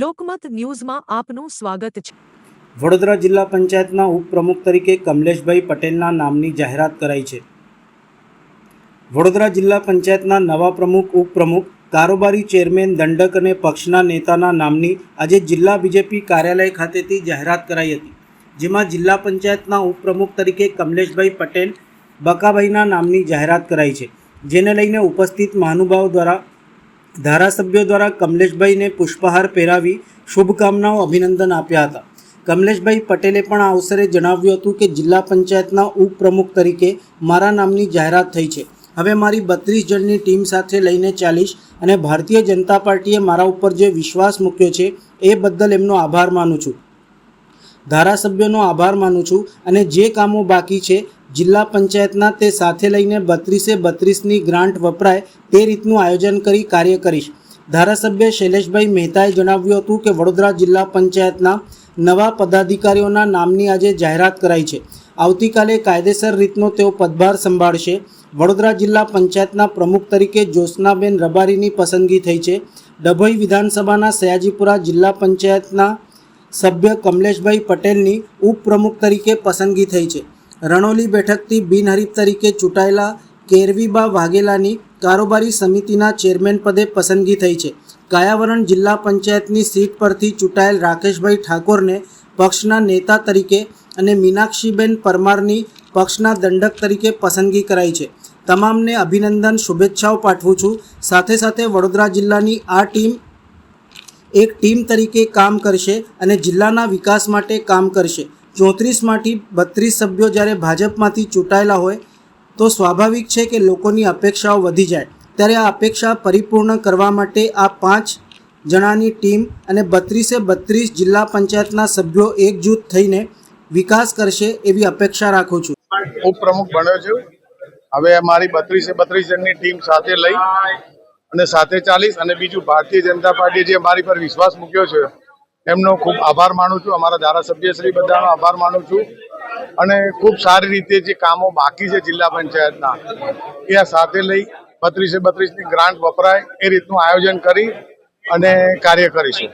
લોકમત ન્યૂઝમાં આપનું સ્વાગત છે। વડોદરા જિલ્લા પંચાયતના ઉપપ્રમુખ તરીકે કમલેશભાઈ પટેલના નામની જાહેરાત કરાઈ છે। વડોદરા જિલ્લા પંચાયતના નવા પ્રમુખ ઉપપ્રમુખ કારોબારી ચેરમેન દંડક અને પક્ષના નેતાના નામની આજે જિલ્લા બીજેપી કાર્યાલય ખાતેથી જાહેરાત કરાઈ હતી, જેમાં જિલ્લા પંચાયતના ઉપપ્રમુખ તરીકે કમલેશભાઈ પટેલ બકાભાઈના નામની જાહેરાત કરાઈ છે, જેને લઈને ઉપસ્થિત મહાનુભાવો દ્વારા ધારાસભ્યો દ્વારા કમલેશભાઈને પુષ્પહાર પહેરાવી શુભકામનાઓ અભિનંદન આપ્યા હતા। કમલેશભાઈ પટેલે પણ આ અવસરે જણાવ્યું હતું કે જિલ્લા પંચાયતના ઉપપ્રમુખ તરીકે મારા નામની જાહેરાત થઈ છે। હવે મારી 32 જણની ટીમ સાથે લઈને ચાલીશ અને ભારતીય જનતા પાર્ટીએ મારા ઉપર જે વિશ્વાસ મૂક્યો છે એ બદલ એમનો આભાર માનું છું, ધારાસભ્યોનો આભાર માનું છું અને જે કામો બાકી છે જિલ્લા પંચાયતના તે સાથે લઈને 32-32ની ગ્રાન્ટ વપરાય તે રીતનું આયોજન કરી કાર્ય કરીશ। ધારાસભ્ય શૈલેષભાઈ મહેતાએ જણાવ્યું હતું કે વડોદરા જિલ્લા પંચાયતના નવા પદાધિકારીઓના નામની આજે જાહેરાત કરાઈ છે। આવતીકાલે કાયદેસર રીતનો તેઓ પદભાર સંભાળશે। વડોદરા જિલ્લા પંચાયતના પ્રમુખ તરીકે જ્યોત્સનાબેન રબારીની પસંદગી થઈ છે। ડભોઈ વિધાનસભાના સયાજીપુરા જિલ્લા પંચાયતના સભ્ય કમલેશભાઈ પટેલની ઉપપ્રમુખ તરીકે પસંદગી થઈ છે। રણોલી બેઠકથી બિનહરીફ તરીકે ચૂંટાયેલા કેરવીબા વાઘેલાની કારોબારી સમિતિના ચેરમેન પદે પસંદગી થઈ છે। કાયાવરણ જિલ્લા પંચાયતની સીટ પરથી ચૂંટાયેલ રાકેશભાઈ ઠાકોરને પક્ષના નેતા તરીકે અને મીનાક્ષીબેન પરમારની પક્ષના દંડક તરીકે પસંદગી કરાઈ છે। તમામને અભિનંદન, શુભેચ્છાઓ પાઠવું છું। સાથે સાથે વડોદરા જિલ્લાની આ ટીમ એક ટીમ તરીકે કામ કરશે અને જિલ્લાના વિકાસ માટે કામ કરશે। 34માંથી 32 સભ્યો જ્યારે ભાજપમાંથી ચૂંટાયેલા હોય તો સ્વાભાવિક છે કે લોકોની અપેક્ષાઓ વધી જાય, ત્યારે આ અપેક્ષા પરિપૂર્ણ કરવા માટે આ 5 જણાની ટીમ અને 32 જિલ્લા પંચાયતના સભ્યો એકજૂથ થઈને વિકાસ કરશે એવી અપેક્ષા રાખું છું। ઉપપ્રમુખ બન્યો છું। હવે અમારી 32 જણની ટીમ સાથે લઈ અને સાથે ચાલીશ અને બીજું ભારતીય જનતા પાર્ટીએ જે અમારી પર વિશ્વાસ મૂક્યો છે એમનો ખૂબ આભાર માનું છું। અમારા ધારાસભ્ય શ્રી બધાનો આભાર માનું છું અને ખૂબ સારી રીતે જે કામો બાકી છે જિલ્લા પંચાયતના એ સાથે લઈ 32-32ની ગ્રાન્ટ વપરાય એ રીતનું આયોજન કરી અને કાર્ય કરીશું।